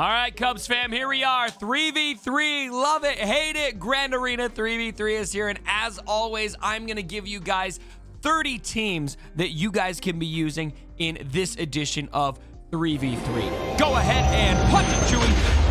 All right, Cubs fam, here we are, 3v3, love it, hate it, Grand Arena 3v3 is here, and as always, I'm going to give you guys 30 teams that you guys can be using in this edition of 3v3. Go ahead and punch it, Chewie.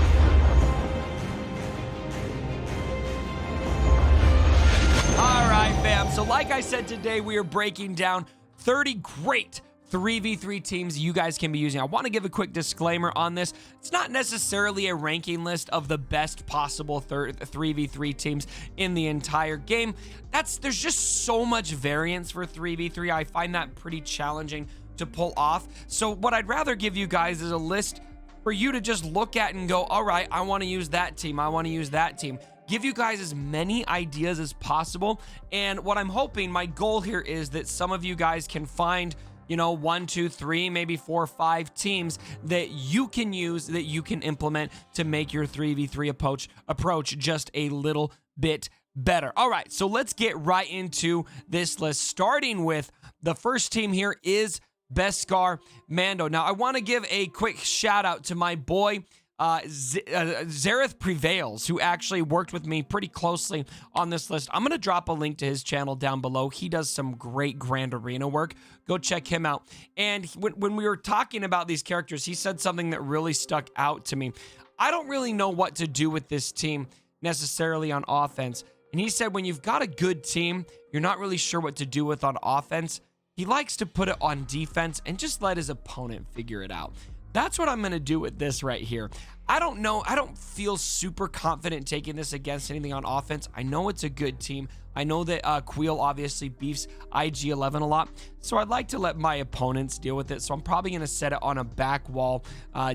All right, fam, so like I said today, we are breaking down 30 great 3v3 teams you guys can be using. I want to give a quick disclaimer on this. It's not necessarily a ranking list of the best possible 3v3 teams in the entire game. There's just so much variance for 3v3. I find that pretty challenging to pull off. So what I'd rather give you guys is a list for you to just look at and go, all right, I want to use that team. I want to use that team. Give you guys as many ideas as possible. And what I'm hoping, my goal here is that some of you guys can find, you know, 1, 2, 3, maybe 4 or 5 teams that you can use, that you can implement to make your 3v3 approach just a little bit better. All right, so let's get right into this list, starting with the first team here is Beskar Mando. Now, I want to give a quick shout out to my boy, Zareth Prevails, who actually worked with me pretty closely on this list. I'm going to drop a link to his channel down below. He does some great Grand Arena work. Go check him out. And when we were talking about these characters, he said something that really stuck out to me. I don't really know what to do with this team necessarily on offense. And he said when you've got a good team, you're not really sure what to do with on offense. He likes to put it on defense and just let his opponent figure it out. That's what I'm going to do with this right here. I don't know. I don't feel super confident taking this against anything on offense. I know it's a good team. I know that Queel obviously beefs IG-11 a lot, so I'd like to let my opponents deal with it. So I'm probably going to set it on a back wall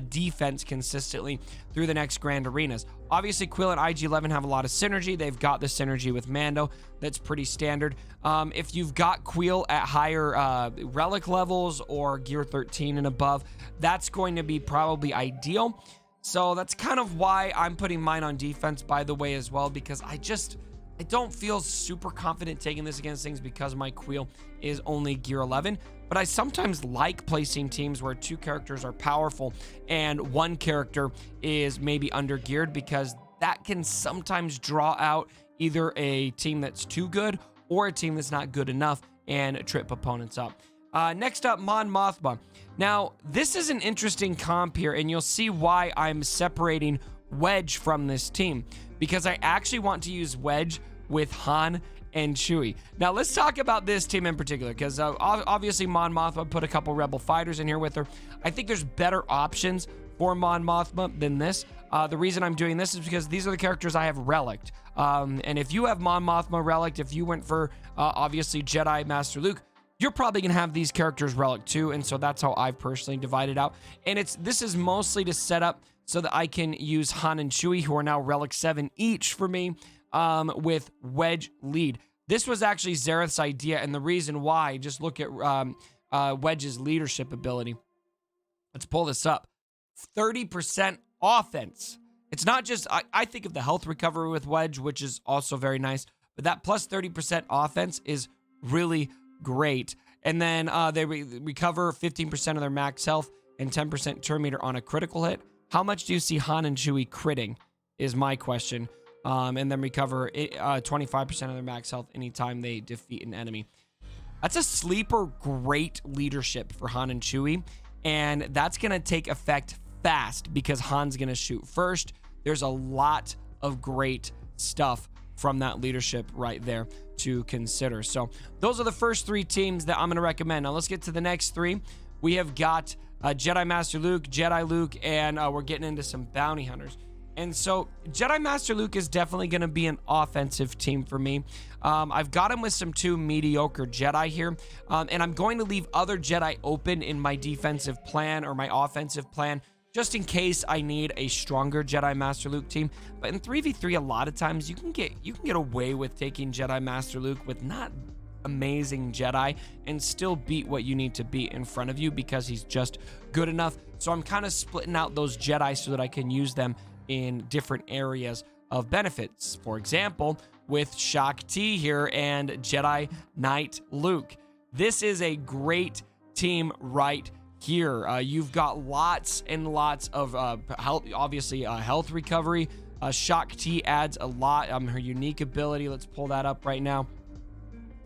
defense consistently through the next Grand Arenas. Obviously, Queel and IG-11 have a lot of synergy. They've got the synergy with Mando. That's pretty standard. If you've got Queel at higher relic levels or gear 13 and above, that's going to be probably ideal. So that's kind of why I'm putting mine on defense, by the way, as well, because I don't feel super confident taking this against things because my Queel is only gear 11. But I sometimes like placing teams where 2 characters are powerful and 1 character is maybe under geared, because that can sometimes draw out either a team that's too good or a team that's not good enough and trip opponents up. Next up, Mon Mothma. Now, this is an interesting comp here, and you'll see why I'm separating Wedge from this team, because I actually want to use Wedge with Han and Chewie. Now, let's talk about this team in particular, because obviously Mon Mothma put a couple Rebel fighters in here with her. I think there's better options for Mon Mothma than this. The reason I'm doing this is because these are the characters I have relicked. And if you have Mon Mothma relicked, if you went for obviously Jedi Master Luke, you're probably going to have these characters relic too, and so that's how I've personally divided out. And this is mostly to set up so that I can use Han and Chewie, who are now relic 7 each for me, with Wedge lead. This was actually Zareth's idea, and the reason why, just look at Wedge's leadership ability. Let's pull this up. 30% offense. It's not just, I think of the health recovery with Wedge, which is also very nice, but that plus 30% offense is really great. And then they recover 15% of their max health and 10% turn meter on a critical hit. How much do you see Han and Chewie critting is my question. And then recover 25% of their max health anytime they defeat an enemy. That's a sleeper great leadership for Han and Chewie, and that's going to take effect fast because Han's going to shoot first. There's a lot of great stuff from that leadership right there to consider. So those are the first 3 teams that I'm going to recommend. Now let's get to the next 3. We have got Jedi Master Luke, Jedi Luke, and we're getting into some bounty hunters. And so Jedi Master Luke is definitely going to be an offensive team for me. I've got him with some 2 mediocre Jedi here. And I'm going to leave other Jedi open in my defensive plan or my offensive plan, just in case I need a stronger Jedi Master Luke team. But in 3v3, a lot of times you can get away with taking Jedi Master Luke with not amazing Jedi and still beat what you need to beat in front of you because he's just good enough. So I'm kind of splitting out those Jedi so that I can use them in different areas of benefits. For example, with Shak Ti here and Jedi Knight Luke. This is a great team right here. You've got lots and lots of health, obviously health recovery. Shock T adds a lot. Her unique ability, let's pull that up right now,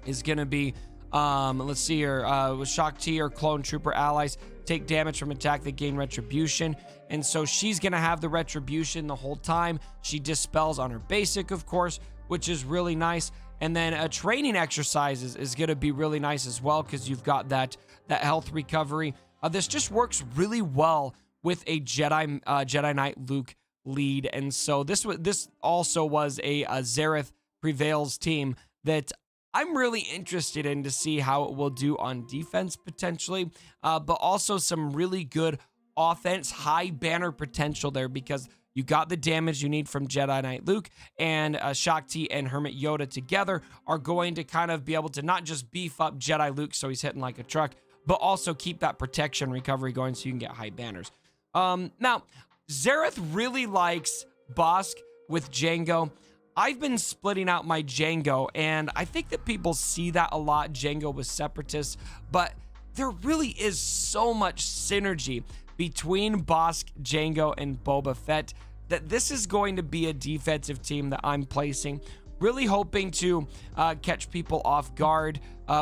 is going to be, let's see here, with Shock T or clone trooper allies take damage from attack that gain retribution. And so she's going to have the retribution the whole time. She dispels on her basic, of course, which is really nice. And then training exercises is going to be really nice as well, because you've got that health recovery. This just works really well with a Jedi Knight Luke lead. And so this also was a Zareth Prevails team that I'm really interested in to see how it will do on defense potentially, but also some really good offense, high banner potential there, because you got the damage you need from Jedi Knight Luke, and Shakti and Hermit Yoda together are going to kind of be able to not just beef up Jedi Luke so he's hitting like a truck, but also keep that protection recovery going so you can get high banners. Now, Zareth really likes Bosk with Jango. I've been splitting out my Jango, and I think that people see that a lot, Jango with Separatists, but there really is so much synergy between Bosk, Jango, and Boba Fett that this is going to be a defensive team that I'm placing. Really hoping to catch people off guard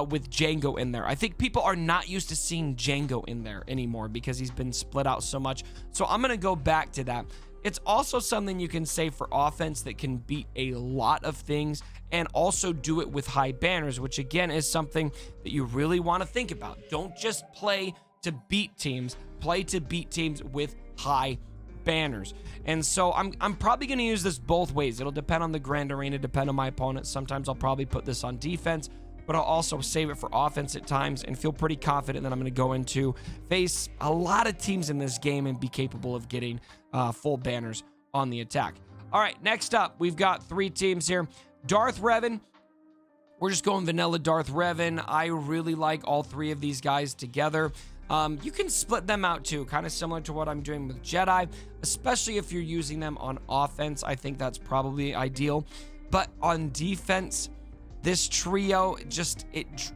with Jango in there. I think people are not used to seeing Jango in there anymore because he's been split out so much. So I'm going to go back to that. It's also something you can say for offense that can beat a lot of things and also do it with high banners, which again is something that you really want to think about. Don't just play to beat teams, play to beat teams with high banners. And so I'm probably going to use this both ways. It'll depend on the Grand Arena, depend on my opponent. Sometimes I'll probably put this on defense, but I'll also save it for offense at times and feel pretty confident that I'm going to go into face a lot of teams in this game and be capable of getting full banners on the attack. All right, next up, we've got 3 teams here. Darth Revan. We're just going vanilla Darth Revan. I really like all 3 of these guys together. You can split them out too, kind of similar to what I'm doing with Jedi, especially if you're using them on offense. I think that's probably ideal. But on defense, this trio,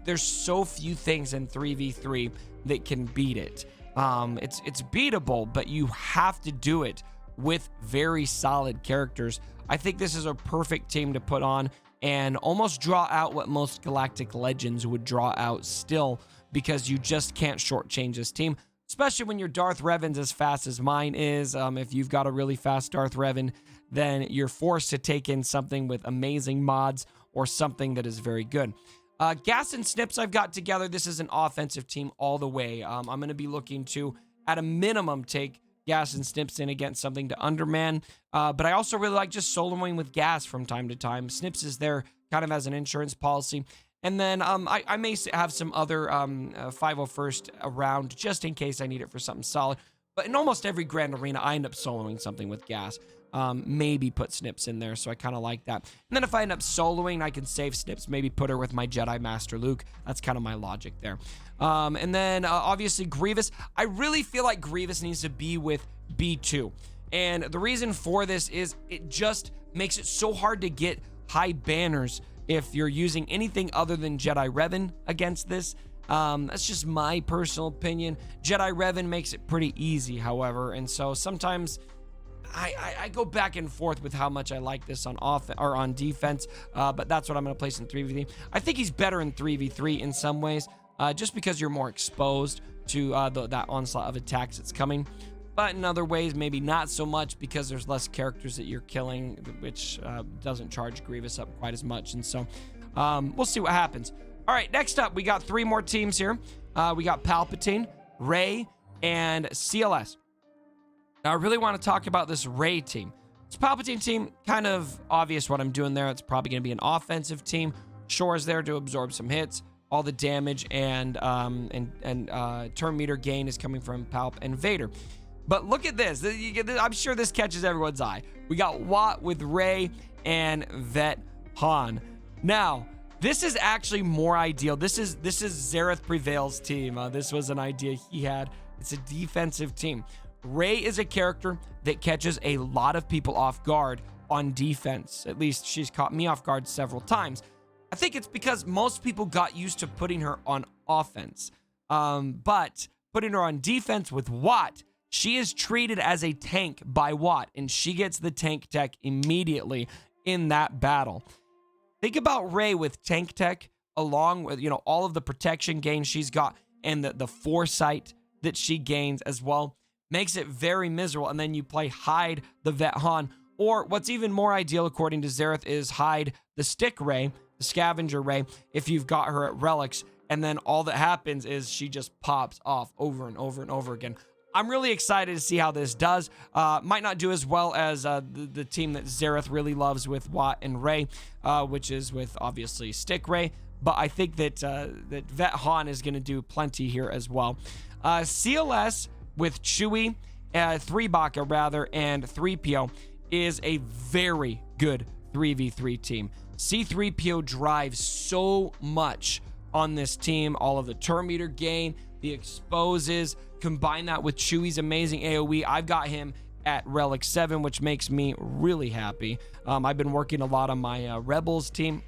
there's so few things in 3v3 that can beat it. It's beatable, but you have to do it with very solid characters. I think this is a perfect team to put on and almost draw out what most Galactic Legends would draw out still, because you just can't shortchange this team, especially when your Darth Revan's as fast as mine is. If you've got a really fast Darth Revan, then you're forced to take in something with amazing mods or something that is very good. Gas and Snips I've got together. This is an offensive team all the way. I'm going to be looking to, at a minimum, take Gas and Snips in against something to underman. But I also really like just soloing with Gas from time to time. Snips is there kind of as an insurance policy. And then I may have some other 501st around just in case I need it for something solid. But in almost every Grand Arena, I end up soloing something with Gas. Maybe put Snips in there, so I kind of like that. And then if I end up soloing, I can save Snips, maybe put her with my Jedi Master Luke. That's kind of my logic there. And then obviously Grievous. I really feel like Grievous needs to be with B2. And the reason for this is it just makes it so hard to get high banners if you're using anything other than Jedi Revan against this. That's just my personal opinion. Jedi Revan makes it pretty easy, however, and so sometimes I go back and forth with how much I like this on offense or on defense, but that's what I'm going to place in 3v3. I think he's better in 3v3 in some ways, just because you're more exposed to that onslaught of attacks that's coming. But in other ways, maybe not so much because there's less characters that you're killing, which doesn't charge Grievous up quite as much. And so we'll see what happens. All right, next up, we got 3 more teams here. We got Palpatine, Rey, and CLS. Now, I really want to talk about this Rey team. This Palpatine team, kind of obvious what I'm doing there. It's probably going to be an offensive team. Shore's there to absorb some hits. All the damage and turn meter gain is coming from Palp and Vader. But look at this. I'm sure this catches everyone's eye. We got Watt with Rey and Vet Han. Now, this is actually more ideal. This is Zareth Prevail's team. This was an idea he had. It's a defensive team. Rey is a character that catches a lot of people off guard on defense. At least she's caught me off guard several times. I think it's because most people got used to putting her on offense. But putting her on defense with Watt, she is treated as a tank by Watt, and she gets the tank tech immediately in that battle. Think about Rey with tank tech, along with, all of the protection gains she's got and the foresight that she gains as well. Makes it very miserable. And then you play Hyde the Vet Han, or what's even more ideal according to Xerath is Hyde the Stick Rey, the Scavenger Rey, if you've got her at Relics, and then all that happens is she just pops off over and over and over again. I'm really excited to see how this does. Might not do as well as the team that Xerath really loves with Watt and Rey, which is with obviously Stick Rey, but I think that that Vet Han is going to do plenty here as well. CLS with Chewie, 3 Baka rather, and 3PO is a very good 3v3 team. C3PO drives so much on this team, all of the turn meter gain, the exposes, combine that with Chewie's amazing AoE. I've got him at Relic 7, which makes me really happy. I've been working a lot on my Rebels team.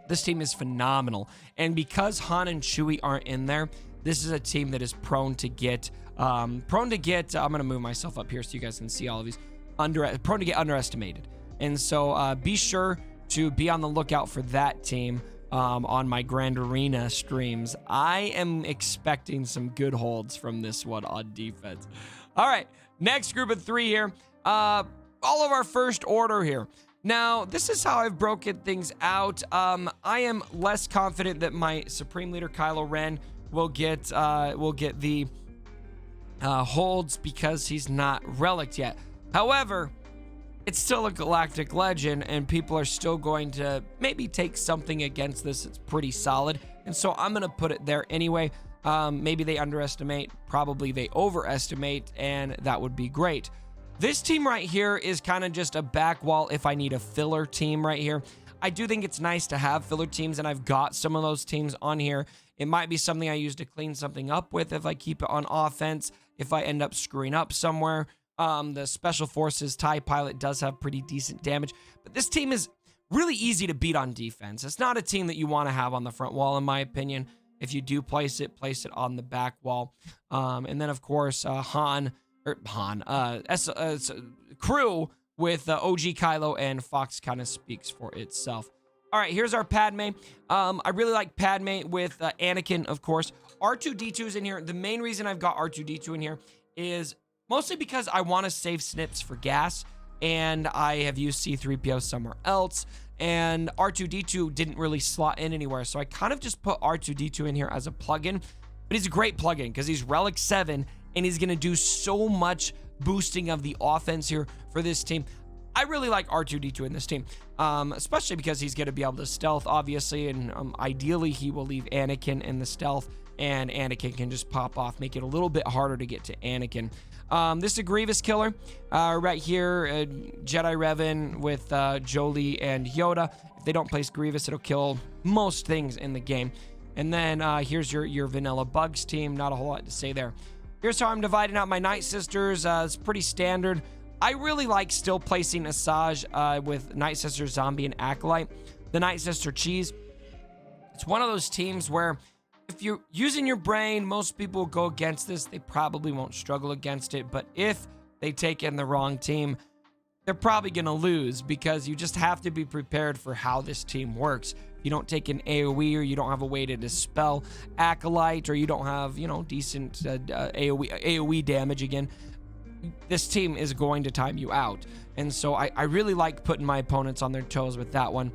This team is phenomenal. And because Han and Chewie aren't in there, this is a team that is prone to get, I'm going to move myself up here so you guys can see all of these, prone to get underestimated. And so be sure to be on the lookout for that team on my Grand Arena streams. I am expecting some good holds from this one on defense. All right, next group of 3 here. All of our first order here. Now, this is how I've broken things out. I am less confident that my Supreme Leader Kylo Ren will get the holds because he's not relicked yet. However, it's still a galactic legend, and people are still going to maybe take something against this. It's pretty solid, and so I'm going to put it there anyway. Maybe they underestimate, probably they overestimate, and that would be great. This team right here is kind of just a back wall if I need a filler team right here. I do think it's nice to have filler teams, and I've got some of those teams on here. It might be something I use to clean something up with if I keep it on offense, if I end up screwing up somewhere. The Special Forces TIE Pilot does have pretty decent damage, but this team is really easy to beat on defense. It's not a team that you want to have on the front wall, in my opinion. If you do place it on the back wall. And then, of course, crew with OG Kylo and Fox kind of speaks for itself. All right, here's our Padme. I really like Padme with Anakin, of course. R2-D2 is in here. The main reason I've got R2-D2 in here is mostly because I want to save snips for gas, and I have used C3PO somewhere else, and R2-D2 didn't really slot in anywhere, so I kind of just put R2-D2 in here as a plugin. But he's a great plugin because he's Relic 7, and he's going to do so much boosting of the offense here for this team. I really like R2-D2 in this team, especially because he's going to be able to stealth, obviously, and ideally he will leave Anakin in the stealth, and Anakin can just pop off, make it a little bit harder to get to Anakin. This is a Grievous killer right here, Jedi Revan with Jolie and Yoda. If they don't place Grievous, it'll kill most things in the game. And then here's your vanilla Bugs team. Not a whole lot to say there. Here's how I'm dividing out my Night Sisters. It's pretty standard. I really like still placing Asajj with Night Sister, Zombie, and Acolyte. The Night Sister Cheese. It's one of those teams where if you're using your brain, most people will go against this. They probably won't struggle against it. But if they take in the wrong team, they're probably going to lose because you just have to be prepared for how this team works. You don't take an AoE, or you don't have a way to dispel Acolyte, or you don't have, decent AoE damage again, this team is going to time you out. And so I really like putting my opponents on their toes with that one.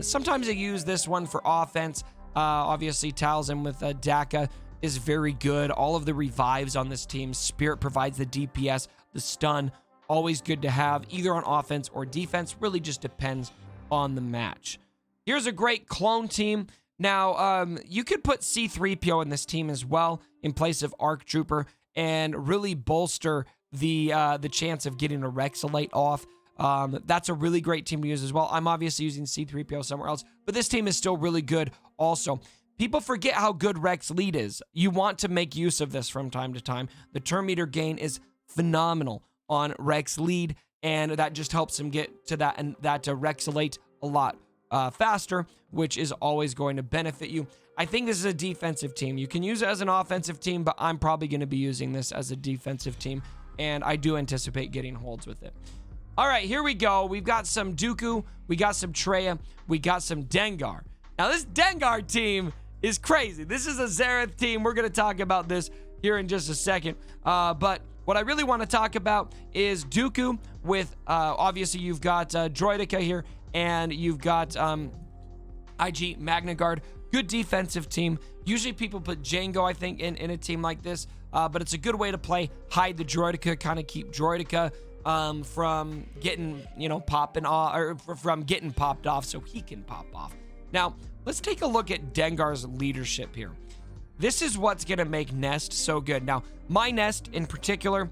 Sometimes I use this one for offense. Obviously, Talzin with Daka is very good. All of the revives on this team. Spirit provides the DPS, the stun. Always good to have, either on offense or defense. Really just depends on the match. Here's a great clone team. Now, you could put C3PO in this team as well in place of ARC Trooper and really bolster the chance of getting a Rexolite off. That's a really great team to use as well. I'm obviously using C3PO somewhere else, but this team is still really good also. People forget how good Rex Lead is. You want to make use of this from time to time. The turn meter gain is phenomenal on Rex Lead, and that just helps him get to that and that to Rexolate a lot faster, which is always going to benefit you. I think this is a defensive team. You can use it as an offensive team, but I'm probably going to be using this as a defensive team, and I do anticipate getting holds with it. All right, here we go. We've got some Dooku, we got some Trey, we got some Dengar. Now, this Dengar team is crazy. This is a Zareth team. We're going to talk about this here in just a second. But what I really want to talk about is Dooku with, obviously, you've got Droideka here, and you've got IG Magna Guard. Good defensive team. Usually people put Jango, I think, in a team like this, but it's a good way to play. Hide the Droideka, kind of keep Droideka from getting, popping off, or from getting popped off so he can pop off. Now, let's take a look at Dengar's leadership here. This is what's going to make Nest so good. Now, my Nest in particular,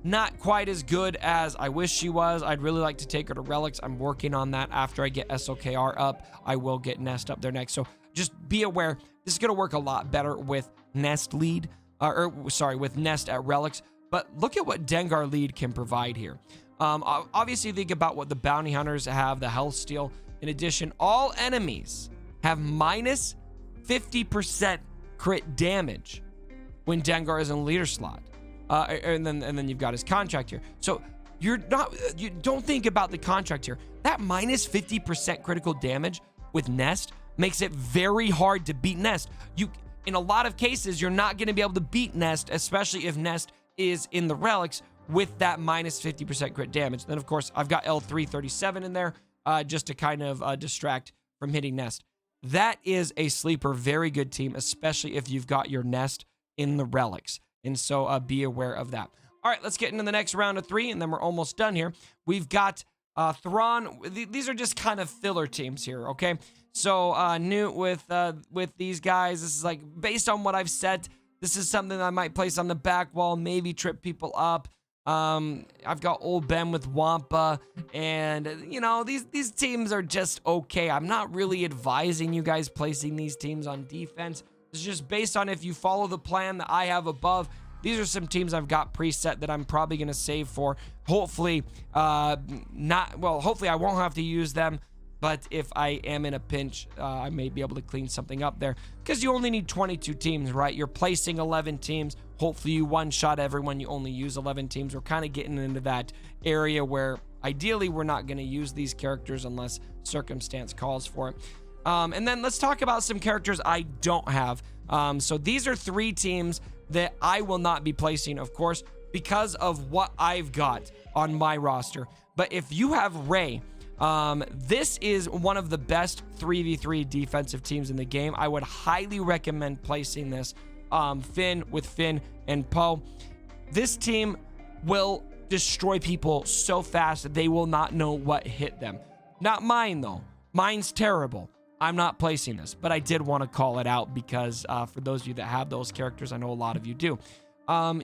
not quite as good as I wish she was. I'd really like to take her to Relics. I'm working on that. After I get SOKR up, I will get Nest up there next. So just be aware, this is going to work a lot better with Nest lead, with Nest at Relics. But look at what Dengar lead can provide here. Obviously, think about what the Bounty Hunters have, the Health Steal. In addition, all enemies have minus 50% crit damage when Dengar is in the leader slot. And then you've got his contract here. So you don't think about the contract here. That minus 50% critical damage with Nest makes it very hard to beat Nest. In a lot of cases, you're not going to be able to beat Nest, especially if Nest is in the Relics with that minus 50% crit damage. Then, of course, I've got L337 in there just to kind of distract from hitting Nest. That is a sleeper, very good team, especially if you've got your Nest in the Relics. And so be aware of that. All right, let's get into the next round of 3, and then we're almost done here. We've got Thrawn. These are just kind of filler teams here, okay? So Newt with these guys, this is like based on what I've said. This is something that I might place on the back wall, maybe trip people up. I've got Old Ben with Wampa, and these teams are just okay. I'm not really advising you guys placing these teams on defense. It's just based on if you follow the plan that I have above. These are some teams I've got preset that I'm probably going to save for. Hopefully, hopefully I won't have to use them. But if I am in a pinch, I may be able to clean something up there. Because you only need 22 teams, right? You're placing 11 teams. Hopefully you one-shot everyone. You only use 11 teams. We're kind of getting into that area where ideally we're not going to use these characters unless circumstance calls for it. And then let's talk about some characters I don't have. So these are 3 teams that I will not be placing, of course, because of what I've got on my roster. But if you have Rey, this is one of the best 3v3 defensive teams in the game. I would highly recommend placing this. Finn with Finn and Poe. This team will destroy people so fast that they will not know what hit them. Not mine, though. Mine's terrible. I'm not placing this, but I did want to call it out because for those of you that have those characters, I know a lot of you do.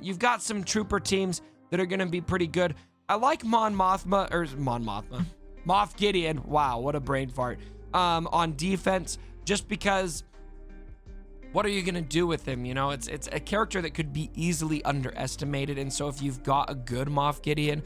You've got some trooper teams that are going to be pretty good. I like Moff Gideon. Wow, what a brain fart. On defense, just because what are you going to do with him? It's a character that could be easily underestimated. And so if you've got a good Moff Gideon,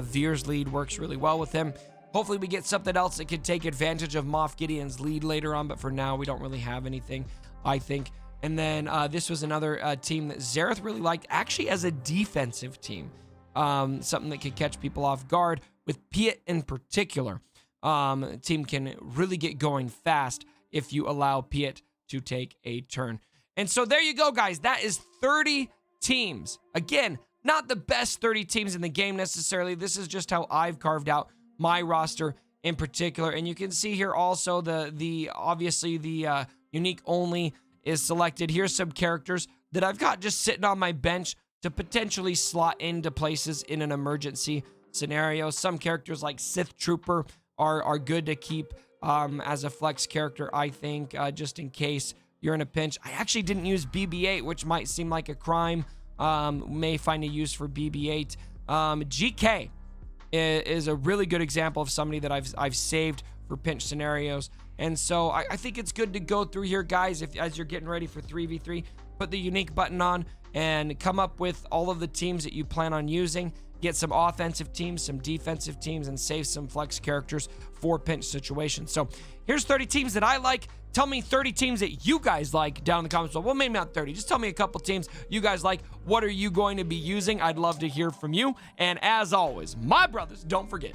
Veer's lead works really well with him. Hopefully we get something else that could take advantage of Moff Gideon's lead later on, but for now we don't really have anything, I think. And then this was another team that Zareth really liked, actually as a defensive team. Something that could catch people off guard with Piet in particular. The team can really get going fast if you allow Piet to take a turn. And so there you go, guys. That is 30 teams. Again, not the best 30 teams in the game necessarily. This is just how I've carved out my roster in particular. And you can see here also obviously the unique only is selected. Here's some characters that I've got just sitting on my bench to potentially slot into places in an emergency scenario. Some characters like Sith Trooper are good to keep as a flex character, I think, just in case you're in a pinch. I actually didn't use BB-8, which might seem like a crime. May find a use for BB-8. GK is a really good example of somebody that I've saved for pinch scenarios. And so I think it's good to go through here, guys, as you're getting ready for 3v3. put the unique button on, and come up with all of the teams that you plan on using. Get some offensive teams, some defensive teams, and save some flex characters for pinch situations. So here's 30 teams that I like. Tell me 30 teams that you guys like down in the comments below. Well, maybe not 30. Just tell me a couple teams you guys like. What are you going to be using? I'd love to hear from you. And as always, my brothers, don't forget,